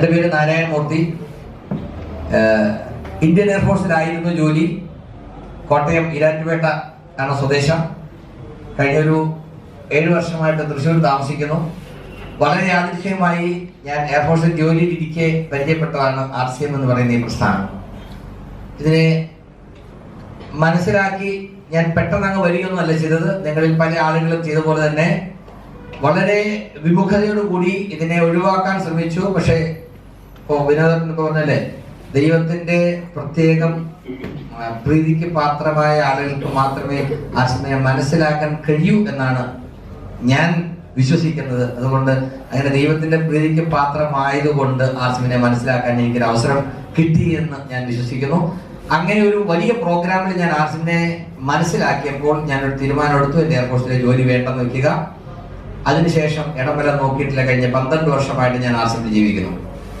എൻ്റെ പേര് നാരായണമൂർത്തി. ഇന്ത്യൻ എയർഫോഴ്സിലായിരുന്നു ജോലി. കോട്ടയം ഈരാറ്റുപേട്ട ആണ് സ്വദേശം. കഴിഞ്ഞൊരു 7 വർഷമായിട്ട് തൃശ്ശൂർ താമസിക്കുന്നു. വളരെ യാദൃശ്ചികമായി ഞാൻ എയർഫോഴ്സിൽ ജോലിയിലിരിക്കെ പരിചയപ്പെട്ടതാണ് RCM എന്ന് പറയുന്ന ഈ പ്രസ്ഥാനം. ഇതിനെ മനസ്സിലാക്കി ഞാൻ പെട്ടെന്ന് അങ്ങ് വരികയൊന്നുമല്ല ചെയ്തത്. നിങ്ങളിൽ പല ആളുകളും ചെയ്ത പോലെ തന്നെ വളരെ വിമുഖതയോടുകൂടി ഇതിനെ ഒഴിവാക്കാൻ ശ്രമിച്ചു. പക്ഷേ ഇപ്പോൾ വിനോദൻ പറഞ്ഞല്ലേ, ദൈവത്തിന്റെ പ്രത്യേകം പ്രീതിക്ക് പാത്രമായ ആളുകൾക്ക് മാത്രമേ ആ സമയം മനസ്സിലാക്കാൻ കഴിയൂ എന്നാണ് ഞാൻ വിശ്വസിക്കുന്നത്. അതുകൊണ്ട് അങ്ങനെ ദൈവത്തിന്റെ പ്രീതിക്ക് പാത്രമായതുകൊണ്ട് ആസിമിനെ മനസ്സിലാക്കാൻ എനിക്കൊരു അവസരം കിട്ടി എന്ന് ഞാൻ വിശ്വസിക്കുന്നു. അങ്ങനെ ഒരു വലിയ പ്രോഗ്രാമിൽ ഞാൻ ആസിമിനെ മനസ്സിലാക്കിയപ്പോൾ ഞാനൊരു തീരുമാനമെടുത്തു, എൻ്റെ എയർഫോഴ്സിലെ ജോലി വേണ്ടെന്ന് വെക്കുക. അതിനുശേഷം ഇടംവല നോക്കിയിട്ടില്ല. കഴിഞ്ഞ 12 വർഷമായിട്ട് ഞാൻ ആസിമിൽ ജീവിക്കുന്നു.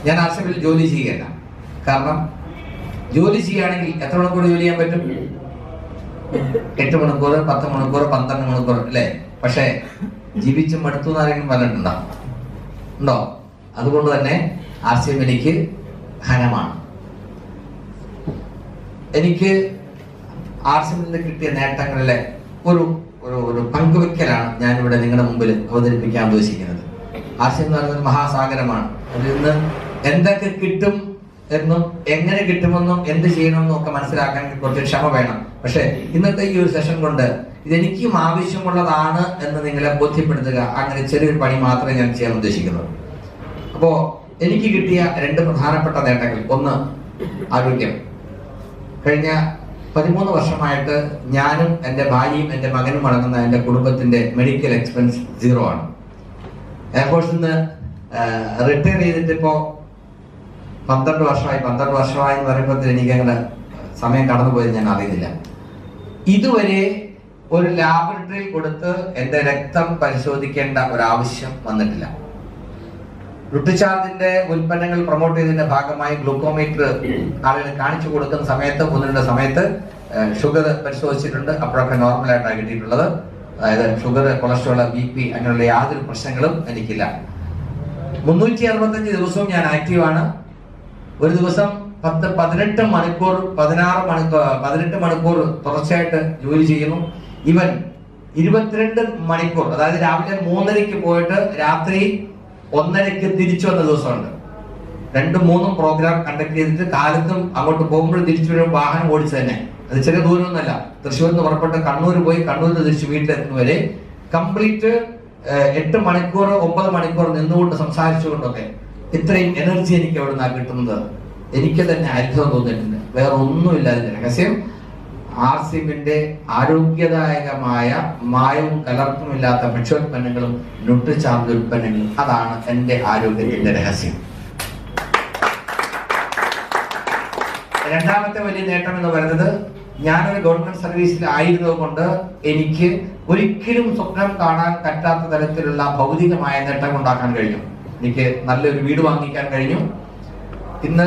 ഞാൻ ആസിമിൽ ജോലി ചെയ്യുകയല്ല. കാരണം ജോലി ചെയ്യുകയാണെങ്കിൽ എത്ര മണിക്കൂർ ജോലി ചെയ്യാൻ പറ്റും? 8 മണിക്കൂർ, 10 മണിക്കൂർ, 12 മണിക്കൂർ അല്ലേ? പക്ഷേ ജീവിച്ച് മടുത്തു എന്നാരെങ്കിലും പറഞ്ഞിട്ടുണ്ടോ? ഉണ്ടോ? അതുകൊണ്ട് തന്നെ RCM എനിക്ക് ഹനമാണ്. എനിക്ക് RCM കിട്ടിയ നേട്ടങ്ങളിലെ ഒരു പങ്കുവെക്കലാണ് ഞാനിവിടെ നിങ്ങളുടെ മുമ്പിൽ അവതരിപ്പിക്കാൻ ഉദ്ദേശിക്കുന്നത്. RCM എന്ന് പറയുന്നത് മഹാസാഗരമാണ്. അതിൽ നിന്ന് എന്തൊക്കെ കിട്ടും എന്നും എങ്ങനെ കിട്ടുമെന്നും എന്ത് ചെയ്യണമെന്നും ഒക്കെ മനസ്സിലാക്കാൻ കുറച്ച് ക്ഷമ വേണം. പക്ഷെ ഇന്നത്തെ ഈ ഒരു സെഷൻ കൊണ്ട് ഇതെനിക്കും ആവശ്യമുള്ളതാണ് എന്ന് നിങ്ങളെ ബോധ്യപ്പെടുത്തുക, അങ്ങനെ ചെറിയൊരു പണി മാത്രമേ ഞാൻ ചെയ്യാൻ ഉദ്ദേശിക്കുന്നത്. അപ്പോ എനിക്ക് കിട്ടിയ 2 പ്രധാനപ്പെട്ട നേട്ടങ്ങൾ. ഒന്ന്, ആരോഗ്യം. കഴിഞ്ഞ 13 വർഷമായിട്ട് ഞാനും എൻ്റെ ഭാര്യയും എൻ്റെ മകനും അടങ്ങുന്ന എൻ്റെ കുടുംബത്തിന്റെ മെഡിക്കൽ എക്സ്പെൻസ് 0 ആണ്. എയർഫോഴ്സിൽ നിന്ന് റിട്ടയർ ചെയ്തിട്ട് ഇപ്പോ 12 വർഷമായി. 12 വർഷമായി എന്ന് പറയുമ്പോൾ എനിക്ക് അങ്ങനെ സമയം കടന്നുപോയത് ഞാൻ അറിയുന്നില്ല. ഇതുവരെ ഒരു ലാബറട്ടറിയിൽ കൊടുത്ത് എൻ്റെ രക്തം പരിശോധിക്കേണ്ട ഒരാവശ്യം വന്നിട്ടില്ല. റുട്ടിചാർജിന്റെ ഉൽപ്പന്നങ്ങൾ പ്രൊമോട്ട് ചെയ്തതിന്റെ ഭാഗമായി ഗ്ലൂക്കോമീറ്റർ ആളുകൾ കാണിച്ചു കൊടുക്കുന്ന സമയത്ത് 1-2 സമയത്ത് ഷുഗർ പരിശോധിച്ചിട്ടുണ്ട്. അപ്പോഴൊക്കെ നോർമലായിട്ടാണ് കിട്ടിയിട്ടുള്ളത്. അതായത് ഷുഗർ, കൊളസ്ട്രോൾ, BP അങ്ങനെയുള്ള യാതൊരു പ്രശ്നങ്ങളും എനിക്കില്ല. 365 ദിവസവും ഞാൻ ആക്റ്റീവാണ്. ഒരു ദിവസം 18 മണിക്കൂർ 18 മണിക്കൂർ തുടർച്ചയായിട്ട് ജോലി ചെയ്യുന്നു. ഇവൻ 22 മണിക്കൂർ, അതായത് രാവിലെ 3:30 പോയിട്ട് രാത്രി 1:30 തിരിച്ചു വന്ന ദിവസമുണ്ട്. 2-3 പ്രോഗ്രാം കണ്ടക്ട് ചെയ്തിട്ട് കാലത്തും അങ്ങോട്ട് പോകുമ്പോഴും തിരിച്ചു വരുമ്പോൾ വാഹനം ഓടിച്ചു തന്നെ. അത് ചെറിയ ദൂരമൊന്നുമല്ല. തൃശ്ശൂരിൽ നിന്ന് പുറപ്പെട്ട് കണ്ണൂർ പോയി കണ്ണൂരിൽ നിന്ന് തിരിച്ച് വീട്ടിലെത്തുന്നവരെ കംപ്ലീറ്റ് 8 മണിക്കൂർ 9 മണിക്കൂർ നിന്നുകൊണ്ട് സംസാരിച്ചുകൊണ്ടൊക്കെ ഇത്രയും എനർജി എനിക്ക് അവിടെ നിന്നാണ് കിട്ടുന്നത്. എനിക്ക് തന്നെ അത്ഭുതം തോന്നിയിട്ടുണ്ട്. വേറെ ഒന്നുമില്ല അതിന്റെ രഹസ്യം. RCMന്റെ ആരോഗ്യദായകമായ മായവും കലർപ്പുമില്ലാത്ത ഭക്ഷ്യോൽപ്പന്നങ്ങളും ന്യൂട്രിചാർജ് ഉൽപ്പന്നങ്ങളും. അതാണ് എൻ്റെ ആരോഗ്യത്തിന്റെ രഹസ്യം. രണ്ടാമത്തെ വലിയ നേട്ടം എന്ന് പറയുന്നത്, ഞാനൊരു ഗവൺമെന്റ് സർവീസിൽ ആയിരുന്നത് കൊണ്ട് എനിക്ക് ഒരിക്കലും സ്വപ്നം കാണാൻ പറ്റാത്ത തരത്തിലുള്ള ഭൗതികമായ നേട്ടം ഉണ്ടാക്കാൻ കഴിഞ്ഞു. എനിക്ക് നല്ലൊരു വീട് വാങ്ങിക്കാൻ കഴിഞ്ഞു. ഇന്ന്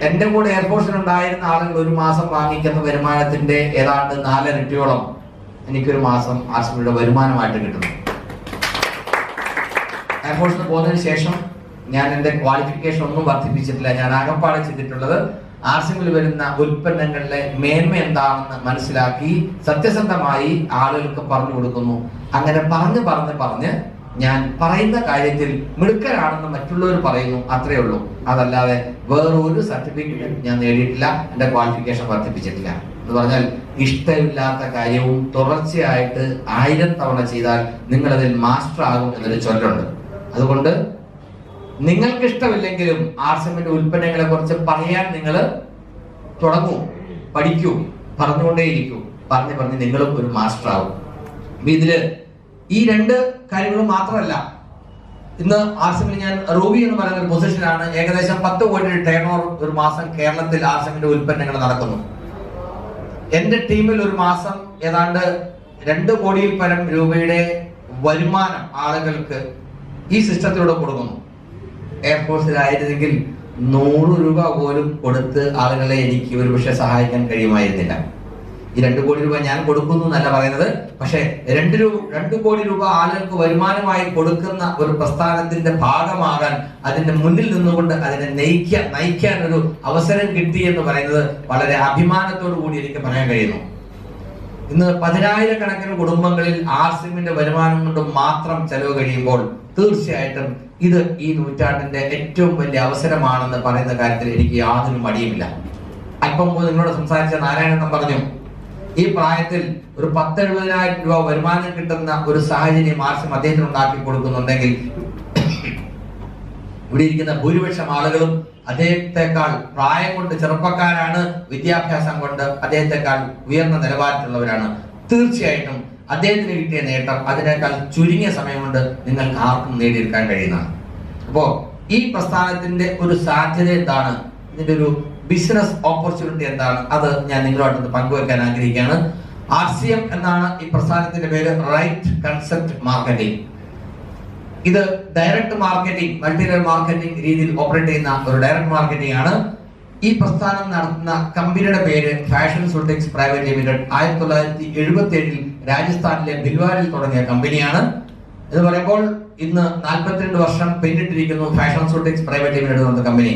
എന്റെ കൂടെ എയർഫോഴ്സിൽ ഉണ്ടായിരുന്ന ആളുകൾ ഒരു മാസം വാങ്ങിക്കുന്ന വരുമാനത്തിന്റെ ഏതാണ്ട് 4 ഇരട്ടിയോളം എനിക്കൊരു മാസം RCMയുടെ വരുമാനമായിട്ട് കിട്ടുന്നു. എയർഫോഴ്സിൽ പോകുന്നതിന് ശേഷം ഞാൻ എന്റെ ക്വാളിഫിക്കേഷൻ ഒന്നും വർദ്ധിപ്പിച്ചിട്ടില്ല. ഞാൻ ആകപ്പാടെ ചെയ്തിട്ടുള്ളത് RCMയിൽ വരുന്ന ഉൽപ്പന്നങ്ങളിലെ മേന്മ എന്താണെന്ന് മനസ്സിലാക്കി സത്യസന്ധമായി ആളുകൾക്ക് പറഞ്ഞു കൊടുക്കുന്നു. അങ്ങനെ പറഞ്ഞ് ഞാൻ പറയുന്ന കാര്യത്തിൽ മിടുക്കനാണെന്ന് മറ്റുള്ളവർ പറയുന്നു, അത്രയേ ഉള്ളൂ. അതല്ലാതെ വേറൊരു സർട്ടിഫിക്കറ്റ് ഞാൻ നേടിയിട്ടില്ല, എന്റെ ക്വാളിഫിക്കേഷൻ വർദ്ധിപ്പിച്ചിട്ടില്ല. എന്ന് പറഞ്ഞാൽ ഇഷ്ടമില്ലാത്ത കാര്യവും തുടർച്ചയായിട്ട് 1000 തവണ ചെയ്താൽ നിങ്ങൾ അതിൽ മാസ്റ്റർ ആകും എന്നൊരു ചൊല്ലുണ്ട്. അതുകൊണ്ട് നിങ്ങൾക്ക് ഇഷ്ടമില്ലെങ്കിലും RCMന്റെ ഉൽപ്പന്നങ്ങളെ കുറിച്ച് പറയാൻ നിങ്ങൾ തുടങ്ങൂ, പഠിക്കൂ, പറഞ്ഞുകൊണ്ടേയിരിക്കൂ. പറഞ്ഞ് നിങ്ങളും ഒരു മാസ്റ്റർ ആകും. ഇതില് ഈ 2 കാര്യങ്ങളും മാത്രമല്ല, ഇന്ന് RCMൽ ഞാൻ റൂബി എന്ന് പറയുന്ന ഒരു പൊസിഷനാണ്. ഏകദേശം 10 കോടി ടേൺ ഓവർ ഒരു മാസം കേരളത്തിൽ RCMന്റെ ഉൽപ്പന്നങ്ങൾ നടക്കുന്നു. എന്റെ ടീമിൽ ഒരു മാസം ഏതാണ്ട് 2 കോടിയിൽ പരം രൂപയുടെ വരുമാനം ആളുകൾക്ക് ഈ സിസ്റ്റത്തിലൂടെ കൊടുക്കുന്നു. എയർഫോഴ്സിലായിരുന്നെങ്കിൽ 100 രൂപ പോലും കൊടുത്ത് ആളുകളെ എനിക്ക് ഒരുപക്ഷെ സഹായിക്കാൻ കഴിയുമായിരുന്നില്ല. ഈ 2 കോടി രൂപ ഞാൻ കൊടുക്കുന്നു എന്നല്ല പറയുന്നത്. പക്ഷെ 2 കോടി രൂപ ആളുകൾക്ക് വരുമാനമായി കൊടുക്കുന്ന ഒരു പ്രസ്ഥാനത്തിന്റെ ഭാഗമാകാൻ, അതിന്റെ മുന്നിൽ നിന്നുകൊണ്ട് അതിനെ നയിക്കാൻ ഒരു അവസരം കിട്ടി എന്ന് പറയുന്നത് വളരെ അഭിമാനത്തോടു കൂടി എനിക്ക് പറയാൻ കഴിയുന്നു. ഇന്ന് 10,000-കണക്കിന് കുടുംബങ്ങളിൽ ആർസിഎമ്മിന്റെ വരുമാനം കൊണ്ട് മാത്രം ചെലവ് കഴിയുമ്പോൾ തീർച്ചയായിട്ടും ഇത് ഈ നൂറ്റാണ്ടിന്റെ ഏറ്റവും വലിയ അവസരമാണെന്ന് പറയുന്ന കാര്യത്തിൽ എനിക്ക് യാതൊരു മടിയുമില്ല. അല്പം മുമ്പ് നിങ്ങളോട് സംസാരിച്ച നാരായണൻ പറഞ്ഞു, ഈ പ്രായത്തിൽ ഒരു 10,70,000 രൂപ വരുമാനം കിട്ടുന്ന ഒരു സാഹചര്യം ആർസിഎം അദ്ദേഹത്തിന് ഉണ്ടാക്കി കൊടുക്കുന്നുണ്ടെങ്കിൽ ഇവിടെ ഇരിക്കുന്ന ഭൂരിപക്ഷം ആളുകളും അദ്ദേഹത്തെക്കാൾ പ്രായം കൊണ്ട് ചെറുപ്പക്കാരാണ്, വിദ്യാഭ്യാസം കൊണ്ട് അദ്ദേഹത്തെക്കാൾ ഉയർന്ന നിലവാരത്തിലുള്ളവരാണ്. തീർച്ചയായിട്ടും അദ്ദേഹത്തിന് കിട്ടിയ നേട്ടം അതിനേക്കാൾ ചുരുങ്ങിയ സമയം കൊണ്ട് നിങ്ങൾക്ക് ആർക്കും നേടിയെടുക്കാൻ കഴിയുന്നതാണ്. അപ്പോ ഈ പ്രസ്ഥാനത്തിന്റെ ഒരു സാധ്യത എന്താണ്, ഇതിന്റെ ഒരു ബിസിനസ് ഓപ്പർച്യൂണിറ്റി എന്താണ്, അത് ഞാൻ നിങ്ങളുമായിട്ട് പങ്കുവെക്കാൻ ആഗ്രഹിക്കുകയാണ്. ആർസിഎം എന്നാണ് ഈ പ്രസ്ഥാനത്തിന്റെ പേര്, റൈറ്റ് കൺസെപ്റ്റ് മാർക്കറ്റിംഗ്. ഇത് direct marketing, multi level marketing രീതിയിൽ ഓപ്പറേറ്റ് ചെയ്യുന്ന ഒരു ഡയറക്ട് മാർക്കറ്റിംഗ് ആണ്. ഈ പ്രസ്ഥാനം നടത്തുന്ന കമ്പനിയുടെ പേര് ഫാഷൻ സൂട്ടിക്സ് പ്രൈവറ്റ് ലിമിറ്റഡ്. 1977 രാജസ്ഥാനിലെ ഭിൽവാരിൽ തുടങ്ങിയ കമ്പനിയാണ്. എന്ന് പറയുമ്പോൾ ഇന്ന് 42 വർഷം പിന്നിട്ടിരിക്കുന്നു ഫാഷൻ സൂട്ടിക്സ് പ്രൈവറ്റ് ലിമിറ്റഡ് എന്ന കമ്പനി.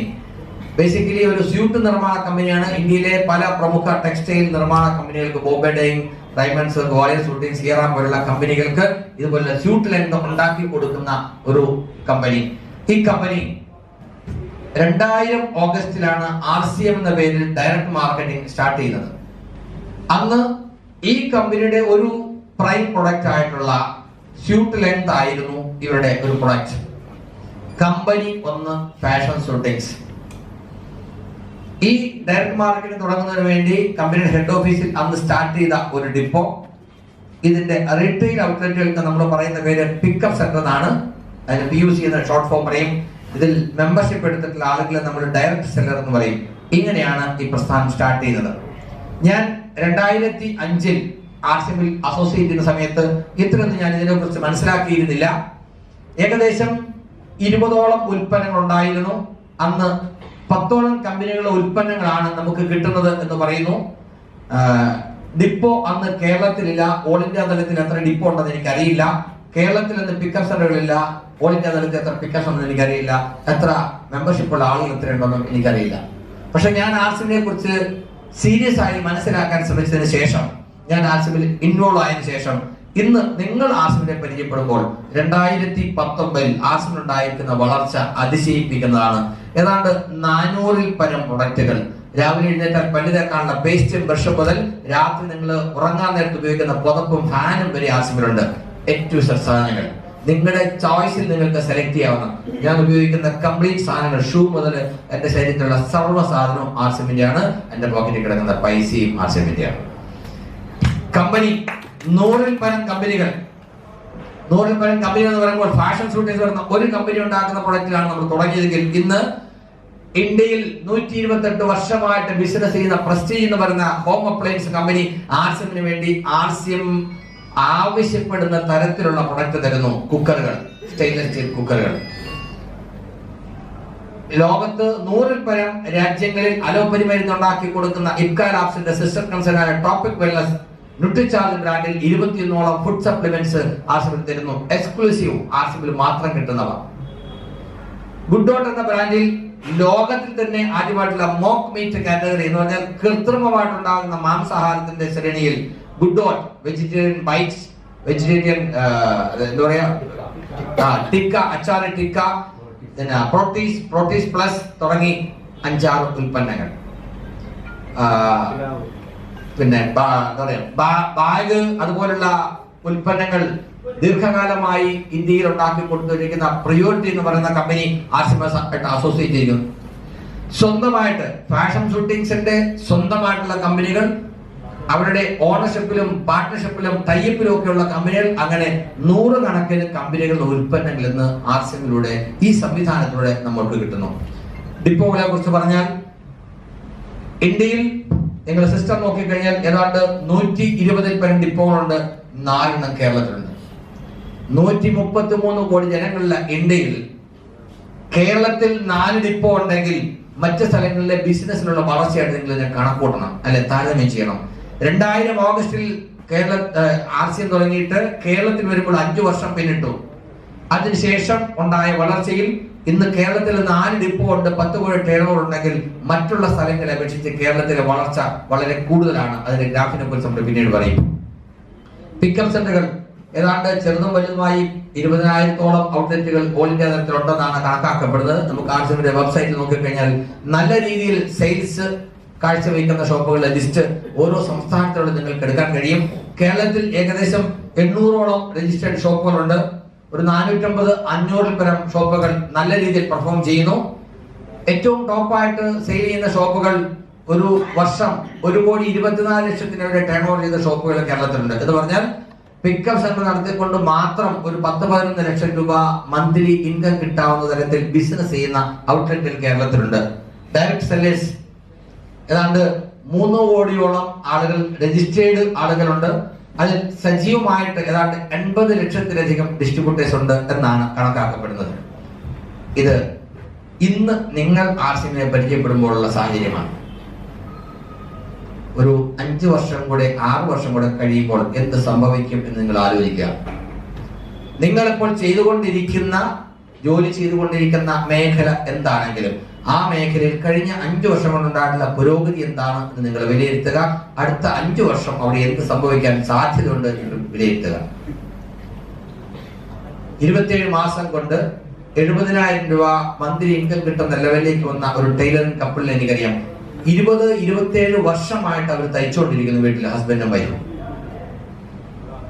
ബേസിക്കലി ഒരു സ്യൂട്ട് നിർമ്മാണ കമ്പനിയാണ്. ഇന്ത്യയിലെ പല പ്രമുഖ ടെക്സ്റ്റൈൽ നിർമ്മാണ കമ്പനികൾക്ക്, ബോംബെ ഡൈയിങ്, റൈമണ്ട്സ്, ഗ്വാളിയർ സൂട്ടിംഗ്, സിയറാം പോലുള്ള കമ്പനികൾക്ക് ഇതുപോലെ സ്യൂട്ട് ലെങ്ത് ഉണ്ടാക്കി കൊടുക്കുന്ന ഒരു കമ്പനി. ഈ കമ്പനി 2000 ഓഗസ്റ്റിലാണ് ആർസിഎം എന്ന പേരിൽ ഡയറക്ട് മാർക്കറ്റിംഗ് സ്റ്റാർട്ട് ചെയ്യുന്നത്. അന്ന് ഈ കമ്പനിയുടെ ഒരു പ്രൈം പ്രൊഡക്റ്റ് ആയിട്ടുള്ള സ്യൂട്ട് ലെങ്ത് ആയിരുന്നു ഇവരുടെ ഒരു പ്രൊഡക്റ്റ്. Company 1 fashion സൂട്ടിങ്സ്. ഈ ഡയറക്ട് മാർക്കറ്റിംഗ് തുടങ്ങുന്നതിന് വേണ്ടി കമ്പനിയുടെ ഹെഡ് ഓഫീസിൽ അന്ന് സ്റ്റാർട്ട് ചെയ്ത ഒരു ഡിപ്പോ. ഇതിന്റെ റീറ്റെയിൽ ഔട്ട്ലെറ്റുകൾക്ക് നമ്മൾ പറയുന്ന പേര് പിക്കപ്പ് സെന്റർ എന്നാണ്. അതിന് PUC എന്ന ഷോർട്ട് ഫോം പറയും. ഇതിൽ മെമ്പർഷിപ്പ് എടുത്തിട്ടുള്ള ആളുകളെ നമ്മൾ ഡയറക്ട് സെല്ലർ എന്ന് പറയും. ഇങ്ങനെയാണ് ഈ പ്രസ്ഥാനം സ്റ്റാർട്ട് ചെയ്യുന്നത്. ഞാൻ 2005 ആർസിഎമ്മിൽ അസോസിയേറ്റ് ചെയ്യുന്ന സമയത്ത് ഇത്രയൊന്നും ഞാൻ ഇതിനെ കുറിച്ച് മനസ്സിലാക്കിയിരുന്നില്ല. ഏകദേശം 20ഓളം ഉൽപ്പന്നങ്ങൾ ഉണ്ടായിരുന്നു. അന്ന് 10ഓളം കമ്പനികളുടെ ഉൽപ്പന്നങ്ങളാണ് നമുക്ക് കിട്ടുന്നത് എന്ന് പറയുന്നു. ഡിപ്പോ അന്ന് കേരളത്തിലില്ല. ഓൾ ഇന്ത്യ തലത്തിൽ എത്ര ഡിപ്പോ ഉണ്ടെന്ന് എനിക്കറിയില്ല. കേരളത്തിൽ നിന്ന് പിക്കപ്പ് സെന്ററുകളില്ല. ഓൾ ഇന്ത്യ തലത്തിൽ എത്ര പിക്കപ്പ് ഉണ്ടെന്ന് എനിക്കറിയില്ല. എത്ര മെമ്പർഷിപ്പ് ഉള്ള ആളുകൾ എത്ര ഉണ്ടെന്നും എനിക്കറിയില്ല. പക്ഷെ ഞാൻ ആർസിഎമ്മിനെ കുറിച്ച് സീരിയസ് ആയി മനസ്സിലാക്കാൻ ശ്രമിച്ചതിന് ശേഷം, ഞാൻ ആർസിഎമ്മിൽ ഇൻവോൾവ് ആയതിനു ശേഷം, ഇന്ന് നിങ്ങൾ ആർസിഎമ്മിനെ പരിചയപ്പെടുമ്പോൾ 2019 ആർസിഎമ്മിൽ ഉണ്ടായിരിക്കുന്ന വളർച്ച അതിശയിപ്പിക്കുന്നതാണ്. ഏതാണ്ട് 400-ൽ പരം പ്രൊഡക്റ്റുകൾ, രാവിലെ എഴുന്നേറ്റാൽ പല്ല് തേക്കാനുള്ള പേസ്റ്റും ബ്രഷും മുതൽ രാത്രി നിങ്ങൾ ഉറങ്ങാൻ നേരത്ത് ഉപയോഗിക്കുന്ന പുതപ്പും ഫാനും വരെ ആർസിഎമ്മിലുണ്ട്. ഏറ്റവും സാധനങ്ങൾ നിങ്ങളുടെ ചോയ്സിൽ നിങ്ങൾക്ക് സെലക്ട് ചെയ്യാവുന്ന, ഞാൻ ഉപയോഗിക്കുന്ന കംപ്ലീറ്റ് സാധനങ്ങൾ, ഷൂ മുതൽ എന്റെ ശരീരത്തിലുള്ള സർവ്വ സാധനവും ആർസിഎമ്മിന്റെ ആണ്. എന്റെ പോക്കറ്റിൽ കിടക്കുന്ന പൈസയും ആർസിഎമ്മിന്റെ ആണ്. കമ്പനി 100-ൽ പരം കമ്പനികൾ. 100-ൽ പരം കമ്പനികൾ എന്ന് പറയുമ്പോൾ ഫാഷൻ സൂട്ടിംഗ് വരുന്ന ഒരു കമ്പനി ഉണ്ടാക്കുന്ന പ്രൊഡക്റ്റിലാണ് നമ്മൾ തുടങ്ങിയതെങ്കിൽ ഇന്ന് ഇന്ത്യയിൽ 128 വർഷമായിട്ട് ബിസിനസ് ചെയ്യുന്ന പ്രസ്റ്റീജ് എന്ന് പറയുന്ന ഹോം അപ്ലയൻസ് കമ്പനി ആർസിഎമ്മിന് വേണ്ടി ആർസിഎം ആവശ്യപ്പെടുന്ന തരത്തിലുള്ള പ്രൊഡക്റ്റ് തരുന്നു. കുക്കറുകൾ, സ്റ്റെയിൻലെസ് സ്റ്റീൽ കുക്കറുകൾ. ലോകത്ത് 100-ൽ പരം രാജ്യങ്ങളിൽ അലോപ്പതി മരുന്ന് ഉണ്ടാക്കി കൊടുക്കുന്ന ഇപ്കാ ലാബ്സിന്റെ സിസ്റ്റർ കൺസേൺ ആയ ടോപ്പിക് വെൽനസ് ന്യൂട്രിചാർജ് ബ്രാൻഡിൽ 21ഓളം ഫുഡ് സപ്ലിമെന്റ്സ് ആർസിഎമ്മിൽ തരുന്നു. എക്സ്ക്ലൂസീവ്, ആർസിഎമ്മിൽ മാത്രം കിട്ടുന്നവ. ഗുഡ് ഡോട്ട് എന്ന ബ്രാൻഡിൽ ലോകത്തിൽ തന്നെ ആദ്യമായിട്ടുള്ള മോക്ക് മീറ്റ് കാറ്റഗറി എന്ന് പറഞ്ഞാൽ കൃത്രിമമായിട്ടുണ്ടാകുന്ന മാംസാഹാരത്തിന്റെ ശ്രേണിയിൽ Good Dot vegetarian bites, vegetarian എന്താ പറയാ ടിക്ക, അച്ചാറ് ടിക്ക, പിന്നെ പ്രോട്ടീസ് പ്ലസ് തുടങ്ങി 5-6 ഉൽപ്പന്നങ്ങൾ. പിന്നെ എന്താ പറയാ ബാഗ്, അതുപോലുള്ള ഉൽപ്പന്നങ്ങൾ ദീർഘകാലമായി ഇന്ത്യയിൽ ഉണ്ടാക്കി കൊടുത്തിരിക്കുന്ന പ്രിയോറിറ്റി എന്ന് പറയുന്ന കമ്പനി ആർസിഎമ്മുമായിട്ട് അസോസിയേറ്റ് ചെയ്യുന്നു. സ്വന്തമായിട്ട് ഫാഷൻ ഷൂട്ടിങ്സിന്റെ സ്വന്തമായിട്ടുള്ള കമ്പനികൾ, അവരുടെ ഓണർഷിപ്പിലും പാർട്ട്ണർഷിപ്പിലും ടൈപ്പിലും ഒക്കെയുള്ള കമ്പനികൾ, അങ്ങനെ 100 കണക്കിന് കമ്പനികളുടെ ഉൽപ്പന്നങ്ങൾ ഇന്ന് ആർസിഎമ്മിലൂടെ, ഈ സംവിധാനത്തിലൂടെ നമ്മൾക്ക് കിട്ടുന്നു. ഡിപ്പോകളെ കുറിച്ച് പറഞ്ഞാൽ ഇന്ത്യയിൽ നിങ്ങൾ സിസ്റ്റം നോക്കിക്കഴിഞ്ഞാൽ ഏതാണ്ട് 120-ൽ പരം ഡിപ്പോകളുണ്ട്. 4 കേരളത്തിലുണ്ട്. 133 കോടി ജനങ്ങളുള്ള ഇന്ത്യയിൽ കേരളത്തിൽ 4 ഡിപ്പോ ഉണ്ടെങ്കിൽ മറ്റ് സ്ഥലങ്ങളിലെ ബിസിനസ്സിനുള്ള വളർച്ചയായിട്ട് നിങ്ങൾ കണക്കൂട്ടണം, അല്ലെ താരതമ്യം ചെയ്യണം. 2000 ഓഗസ്റ്റിൽ കേരള RCM തുടങ്ങിയിട്ട് കേരളത്തിൽ വരുമ്പോൾ 5 വർഷം പിന്നിട്ടു. അതിനുശേഷം ഉണ്ടായ വളർച്ചയിൽ ഇന്ന് കേരളത്തിൽ 4 ഡിപ്പോ ഉണ്ട്, 10 കോടി ടേൺ ഓവർ ഉണ്ടെങ്കിൽ മറ്റുള്ള സ്ഥലങ്ങളെ അപേക്ഷിച്ച് കേരളത്തിലെ വളർച്ച വളരെ കൂടുതലാണ്. അതിന്റെ ഗ്രാഫിനെ കുറിച്ച് നമ്മൾ പിന്നീട് പറയും. പിക്കപ്പ് സെന്ററുകൾ ഏതാണ്ട് ചെറുതും വലുതുമായി 20,000-ഓളം ഔട്ട്ലെറ്റുകൾ ഓൾ ഇന്ത്യ തലത്തിലുണ്ടെന്നാണ് കണക്കാക്കപ്പെടുന്നത്. നമുക്ക് RCMന്റെ വെബ്സൈറ്റിൽ നോക്കിക്കഴിഞ്ഞാൽ നല്ല രീതിയിൽ സെയിൽസ് കാഴ്ചവെക്കുന്ന ഷോപ്പുകളുടെ ലിസ്റ്റ് ഓരോ സംസ്ഥാനത്തോടെ നിങ്ങൾക്ക് എടുക്കാൻ കഴിയും. കേരളത്തിൽ ഏകദേശം 800-ഓളം രജിസ്റ്റേർഡ് ഷോപ്പുകളുണ്ട്. ഒരു 450-500 പരം ഷോപ്പുകൾ നല്ല രീതിയിൽ പെർഫോം ചെയ്യുന്നു. ഏറ്റവും ടോപ്പായിട്ട് സെയിൽ ചെയ്യുന്ന ഷോപ്പുകൾ ഒരു വർഷം 1,24,00,000 ടേൺ ഓവർ ചെയ്ത ഷോപ്പുകൾ കേരളത്തിലുണ്ട്. എന്ന് പറഞ്ഞാൽ പിക്കപ്പ് സെന്റർ നടത്തിക്കൊണ്ട് മാത്രം ഒരു 10-11 ലക്ഷം രൂപ മന്ത്ലി ഇൻകം കിട്ടാവുന്ന തരത്തിൽ ബിസിനസ് ചെയ്യുന്ന ഔട്ട്ലെറ്റുകൾ കേരളത്തിലുണ്ട്. ഡയറക്ട് സെല്ലേഴ്സ് ഏതാണ്ട് 3 കോടിയോളം ആളുകൾ രജിസ്റ്റേർഡ് ആളുകളുണ്ട്. അതിൽ സജീവമായിട്ട് ഏതാണ്ട് 80 ലക്ഷത്തിലധികം ഡിസ്ട്രിബ്യൂട്ടേഴ്സ് ഉണ്ട് എന്നാണ് കണക്കാക്കപ്പെടുന്നത്. ഇത് ഇന്ന് നിങ്ങൾ RCMനെ പരിചയപ്പെടുമ്പോഴുള്ള സാഹചര്യമാണ്. ഒരു 5 വർഷം കൂടെ 6 വർഷം കൂടെ കഴിയുമ്പോൾ എന്ത് സംഭവിക്കും എന്ന് നിങ്ങൾ ആലോചിക്കുക. നിങ്ങളിപ്പോൾ ജോലി ചെയ്തുകൊണ്ടിരിക്കുന്ന മേഖല എന്താണെങ്കിലും ആ മേഖലയിൽ കഴിഞ്ഞ 5 വർഷം കൊണ്ടുണ്ടായിട്ടുള്ള പുരോഗതി എന്താണ് എന്ന് നിങ്ങൾ വിലയിരുത്തുക. അടുത്ത 5 വർഷം അവിടെ എന്ത് സംഭവിക്കാൻ സാധ്യതയുണ്ട് എന്ന് വിലയിരുത്തുക. 27 മാസം കൊണ്ട് 70,000 രൂപ മന്ത്ലി ഇൻകം കിട്ടുന്ന ലെവലിലേക്ക് വന്ന ഒരു ടൈലറിംഗ് കപ്പിളിനെ എനിക്കറിയാം. 20-27 വർഷമായിട്ട് അവർ തയ്ച്ചുകൊണ്ടിരിക്കുന്നു വീട്ടിൽ, ഹസ്ബൻഡും വൈഫും.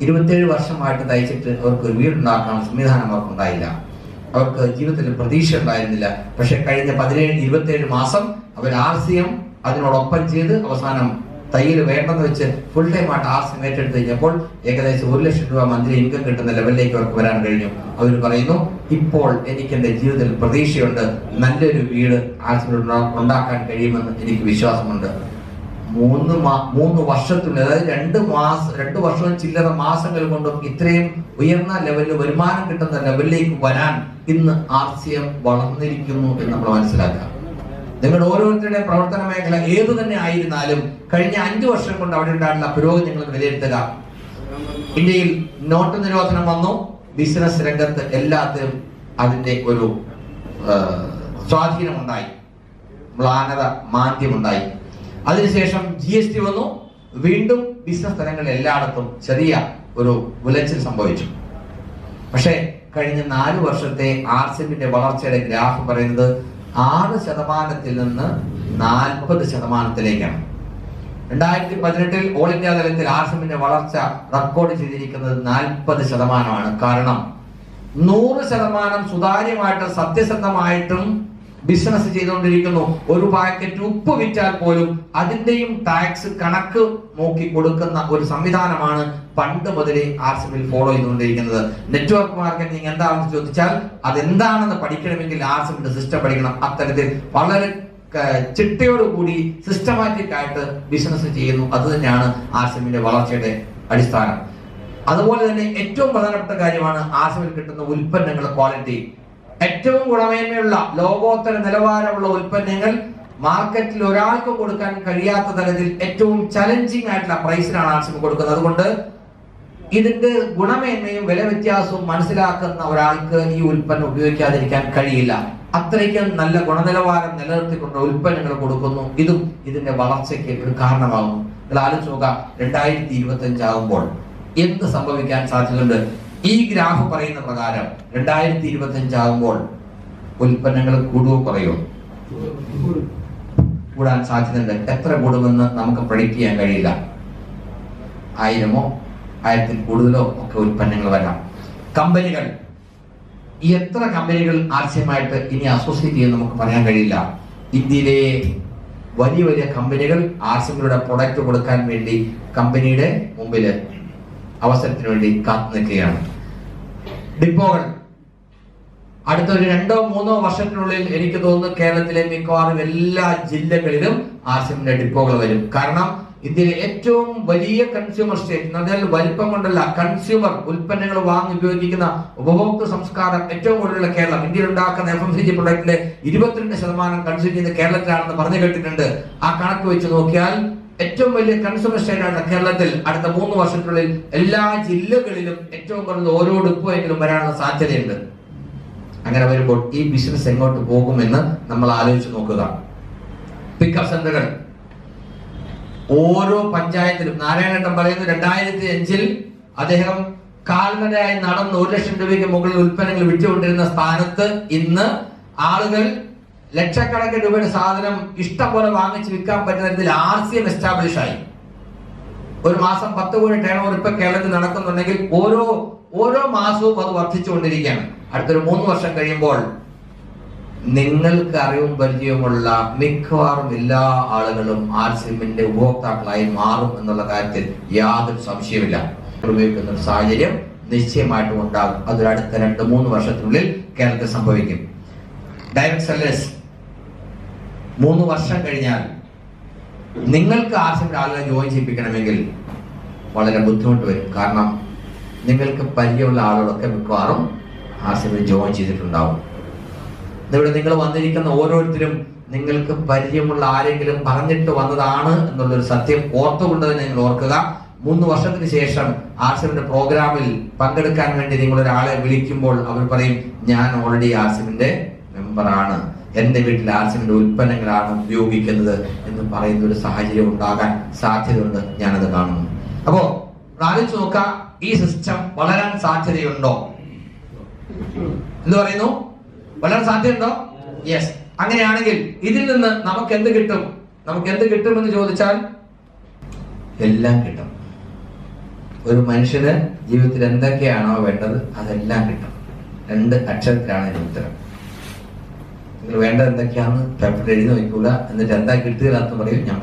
27 വർഷമായിട്ട് തയ്ച്ചിട്ട് അവർക്ക് ഒരു വീടുണ്ടാക്കാനുള്ള സംവിധാനം അവർക്കുണ്ടായില്ല. അവർക്ക് ജീവിതത്തിൽ പ്രതീക്ഷ ഉണ്ടായിരുന്നില്ല. പക്ഷെ കഴിഞ്ഞ 17-27 മാസം അവർ RCM അതിനോടൊപ്പം ചെയ്ത് അവസാനം തയ്യൽ വേണ്ടെന്ന് വെച്ച് ഫുൾ ടൈം ആയിട്ട് RCM ഏറ്റെടുത്ത് കഴിഞ്ഞപ്പോൾ ഏകദേശം 1 ലക്ഷം രൂപ മന്ത്ലി ഇൻകം കിട്ടുന്ന ലെവലിലേക്ക് അവർക്ക് വരാൻ കഴിഞ്ഞു. അവർ പറയുന്നു, ഇപ്പോൾ എനിക്ക് എന്റെ ജീവിതത്തിൽ പ്രതീക്ഷയുണ്ട്, നല്ലൊരു വീട് RCM ഉണ്ടാക്കാൻ കഴിയുമെന്ന് എനിക്ക് വിശ്വാസമുണ്ട്. 3 വർഷത്തിനുള്ളിൽ, അതായത് 2 വർഷവും ചില്ലറ മാസങ്ങൾ കൊണ്ടും ഇത്രയും ഉയർന്ന ലെവലിൽ വരുമാനം കിട്ടുന്ന ലെവലിലേക്ക് വരാൻ ഇന്ന് RCM വളർന്നിരിക്കുന്നു എന്ന് നമ്മൾ മനസ്സിലാക്കുക. നിങ്ങളുടെ ഓരോരുത്തരുടെയും പ്രവർത്തന മേഖല ഏതു തന്നെ ആയിരുന്നാലും കഴിഞ്ഞ 5 വർഷം കൊണ്ട് അവിടെ ഉണ്ടായിട്ടുള്ള പുരോഗതി നിങ്ങൾ വിലയിരുത്തുക. ഇന്ത്യയിൽ നോട്ട് നിരോധനം വന്നു. ബിസിനസ് രംഗത്ത് എല്ലാത്തിലും അതിന്റെ ഒരു സ്വാധീനമുണ്ടായി, മ്ലാനത, മാന്ദ്യമുണ്ടായി. അതിനുശേഷം GST വന്നു. വീണ്ടും ബിസിനസ് തലങ്ങളിൽ എല്ലായിടത്തും ചെറിയ ഒരു ഉലച്ചിൽ സംഭവിച്ചു. പക്ഷേ കഴിഞ്ഞ 4 വർഷത്തെ RCMന്റെ വളർച്ചയുടെ ഗ്രാഫ് പറയുന്നത് 6% നിന്ന് 40%ലേക്കാണ്. 2018 ഓൾ ഇന്ത്യ തലത്തിൽ RCMന്റെ വളർച്ച റെക്കോർഡ് ചെയ്തിരിക്കുന്നത് 40%. കാരണം 100% സുതാര്യമായിട്ട് സത്യസന്ധമായിട്ടും ബിസിനസ് ചെയ്തുകൊണ്ടിരിക്കുന്നു. ഒരു പാക്കറ്റ് ഉപ്പ് വിറ്റാൽ പോലും അതിന്റെയും ടാക്സ് കണക്ക് നോക്കി കൊടുക്കുന്ന ഒരു സംവിധാനമാണ് പണ്ട് മുതലേ RCMൽ ഫോളോ ചെയ്തുകൊണ്ടിരിക്കുന്നത്. നെറ്റ്വർക്ക് മാർക്കറ്റിംഗ് എന്താണെന്ന് ചോദിച്ചാൽ അതെന്താണെന്ന് പഠിക്കണമെങ്കിൽ RCMന്റെ സിസ്റ്റം പഠിക്കണം. അത്തരത്തിൽ വളരെ ചിട്ടയോടുകൂടി സിസ്റ്റമാറ്റിക് ആയിട്ട് ബിസിനസ് ചെയ്യുന്നു. അത് തന്നെയാണ് RCMന്റെ വളർച്ചയുടെ അടിസ്ഥാനം. അതുപോലെ തന്നെ ഏറ്റവും പ്രധാനപ്പെട്ട കാര്യമാണ് RCMൽ കിട്ടുന്ന ഉൽപ്പന്നങ്ങളുടെ ക്വാളിറ്റി. ഏറ്റവും ഗുണമേന്മയുള്ള ലോകോത്തര നിലവാരമുള്ള ഉൽപ്പന്നങ്ങൾ മാർക്കറ്റിൽ ഒരാൾക്ക് കൊടുക്കാൻ കഴിയാത്ത തരത്തിൽ ഏറ്റവും ചലഞ്ചിങ് ആയിട്ടുള്ള പ്രൈസിനാണ് RCM കൊടുക്കുന്നത്. അതുകൊണ്ട് ഇതിന്റെ ഗുണമേന്മയും വില വ്യത്യാസവും മനസ്സിലാക്കുന്ന ഒരാൾക്ക് ഈ ഉൽപ്പന്നം ഉപയോഗിക്കാതിരിക്കാൻ കഴിയില്ല. അത്രയ്ക്കും നല്ല ഗുണനിലവാരം നിലനിർത്തിക്കൊണ്ട് ഉൽപ്പന്നങ്ങൾ കൊടുക്കുന്നു. ഇതും ഇതിന്റെ വളർച്ചയ്ക്ക് ഒരു കാരണമാകുന്നു. നിങ്ങൾ ആലോചിച്ച് നോക്കുക, 2025 ആകുമ്പോൾ എന്ത് സംഭവിക്കാൻ സാധ്യതയുണ്ട്? ഈ ഗ്രാഫ് പറയുന്ന പ്രകാരം 2025 ആകുമ്പോൾ ഉൽപ്പന്നങ്ങൾ കൂടുകയോ കുറയോ? കൂടാൻ സാധ്യതയുണ്ട്. എത്ര കൂടുമെന്ന് നമുക്ക് പ്രഡിക്റ്റ് ചെയ്യാൻ കഴിയില്ല. 1000-ഓ 1000-ൽ കൂടുതലോ ഒക്കെ ഉൽപ്പന്നങ്ങൾ വരാം. കമ്പനികൾ, എത്ര കമ്പനികൾ RCMമായിട്ട് ഇനി അസോസിയേറ്റ് ചെയ്യുന്ന നമുക്ക് പറയാൻ കഴിയില്ല. ഇന്ത്യയിലെ വലിയ വലിയ കമ്പനികൾ RCMയുടെ പ്രൊഡക്റ്റ് കൊടുക്കാൻ വേണ്ടി കമ്പനിയുടെ മുമ്പിൽ അവസരത്തിന് വേണ്ടി കാത്തു നിൽക്കുകയാണ്. ഡിപ്പോകൾ അടുത്തൊരു 2-3 വർഷത്തിനുള്ളിൽ എനിക്ക് തോന്നുന്നു കേരളത്തിലെ മിക്കവാറും എല്ലാ ജില്ലകളിലും RCMന്റെ ഡിപ്പോകൾ വരും. കാരണം ഇന്ത്യയിലെ ഏറ്റവും വലിയ കൺസ്യൂമർ സ്റ്റേറ്റ്, എന്നാൽ വലിപ്പം കൊണ്ടല്ല, കൺസ്യൂമർ ഉൽപ്പന്നങ്ങൾ വാങ്ങി ഉപയോഗിക്കുന്ന ഉപഭോക്തൃ സംസ്കാരം ഏറ്റവും കൂടുതലുള്ള കേരളം. ഇന്ത്യയിൽ ഉണ്ടാക്കുന്ന FMCG പ്രൊഡക്റ്റിലെ 22% കൺസ്യൂം ചെയ്യുന്ന കേരളത്തിലാണെന്ന് പറഞ്ഞു കേട്ടിട്ടുണ്ട്. ആ കണക്ക് വെച്ച് നോക്കിയാൽ ഏറ്റവും വലിയ കൺസ്യൂമർ സ്റ്റേറ്റാണ് കേരളത്തിൽ. അടുത്ത 3 വർഷത്തിനുള്ളിൽ എല്ലാ ജില്ലകളിലും ഏറ്റവും കുറഞ്ഞ ഓരോ ഡിപ്പോയെങ്കിലും വരാനുള്ള സാധ്യതയുണ്ട്. അങ്ങനെ വരുമ്പോൾ ഈ ബിസിനസ് എങ്ങോട്ട് പോകുമെന്ന് നമ്മൾ ആലോചിച്ച് നോക്കുക. പിക്കപ്പ് സെന്ററുകൾ ഓരോ പഞ്ചായത്തിലും, നാരായണേട്ടൻ പറയുന്നു 2005-ൽ അദ്ദേഹം കാൽനടയായി നടന്ന് 1 ലക്ഷം രൂപയ്ക്ക് മുകളിൽ ഉൽപ്പന്നങ്ങൾ വിറ്റുകൊണ്ടിരുന്ന സ്ഥാനത്ത് ഇന്ന് ആളുകൾ ലക്ഷക്കണക്കിന് രൂപയുടെ സാധനം ഇഷ്ടം പോലെ വാങ്ങിച്ച് വിൽക്കാൻ പറ്റുന്ന തരത്തിൽ RCM എസ്റ്റാബ്ലിഷ് ആയി. ഒരു മാസം 10 കോടി ടേൺ ഓവർ ഇപ്പൊ കേരളത്തിൽ നടക്കുന്നുണ്ടെങ്കിൽ ഓരോ മാസവും അത് വർദ്ധിച്ചുകൊണ്ടിരിക്കുകയാണ്. അടുത്തൊരു 3 വർഷം കഴിയുമ്പോൾ നിങ്ങൾക്ക് അറിവും പരിചയമുള്ള മിക്കവാറും എല്ലാ ആളുകളും RCMന്റെ ഉപഭോക്താക്കളായി മാറും എന്നുള്ള കാര്യത്തിൽ യാതൊരു സംശയമില്ല. ഉപയോഗിക്കുന്ന ഒരു സാഹചര്യം നിശ്ചയമായിട്ടും ഉണ്ടാകും. അതൊരു അടുത്ത 2-3 വർഷത്തിനുള്ളിൽ കേരളത്തിൽ സംഭവിക്കും. ഡയറക്ട് സെല്ലേഴ്സ് 3 വർഷം കഴിഞ്ഞാൽ നിങ്ങൾക്ക് RCMന്റെ ആളുകളെ ജോയിൻ ചെയ്യിപ്പിക്കണമെങ്കിൽ വളരെ ബുദ്ധിമുട്ട് വരും. കാരണം നിങ്ങൾക്ക് പരിചയമുള്ള ആളുകളൊക്കെ മിക്കവാറും RCMൽ ജോയിൻ ചെയ്തിട്ടുണ്ടാവും. ഇവിടെ നിങ്ങൾ വന്നിരിക്കുന്ന ഓരോരുത്തരും നിങ്ങൾക്ക് പരിചയമുള്ള ആരെങ്കിലും പറഞ്ഞിട്ട് വന്നതാണ് എന്നുള്ളൊരു സത്യം ഓർത്തുകൊണ്ട് തന്നെ നിങ്ങൾ ഓർക്കുക. 3 വർഷത്തിന് ശേഷം RCMന്റെ പ്രോഗ്രാമിൽ പങ്കെടുക്കാൻ വേണ്ടി നിങ്ങൾ ഒരാളെ വിളിക്കുമ്പോൾ അവർ പറയും, ഞാൻ ഓൾറെഡി RCMന്റെ മെമ്പറാണ്, എന്റെ വീട്ടിൽ RCMന്റെ ഉൽപ്പന്നങ്ങളാണ് ഉപയോഗിക്കുന്നത് എന്ന് പറയുന്ന ഒരു സാഹചര്യം ഉണ്ടാകാൻ സാധ്യതയുണ്ട്. ഞാനത് കാണുന്നു. അപ്പോ ആലോചിച്ച് നോക്കാം, ഈ സിസ്റ്റം വളരാൻ സാധ്യതയുണ്ടോ എന്ന് പറയുന്നു. വളരാൻ സാധ്യതയുണ്ടോ? യെസ്. അങ്ങനെയാണെങ്കിൽ ഇതിൽ നിന്ന് നമുക്ക് എന്ത് കിട്ടും? നമുക്ക് എന്ത് കിട്ടുമെന്ന് ചോദിച്ചാൽ എല്ലാം കിട്ടും. ഒരു മനുഷ്യന് ജീവിതത്തിൽ എന്തൊക്കെയാണോ വേണ്ടത് അതെല്ലാം കിട്ടും. 2 അക്ഷരത്തിലാണ് ഇതിന് ഉത്തരം. നിങ്ങൾ വേണ്ടത് എന്തൊക്കെയാണെന്ന് പേപ്പറിൽ എഴുതി നോക്കുക, എന്നിട്ട് എന്താ കിട്ടുക എന്ന് പറയും. ഞാൻ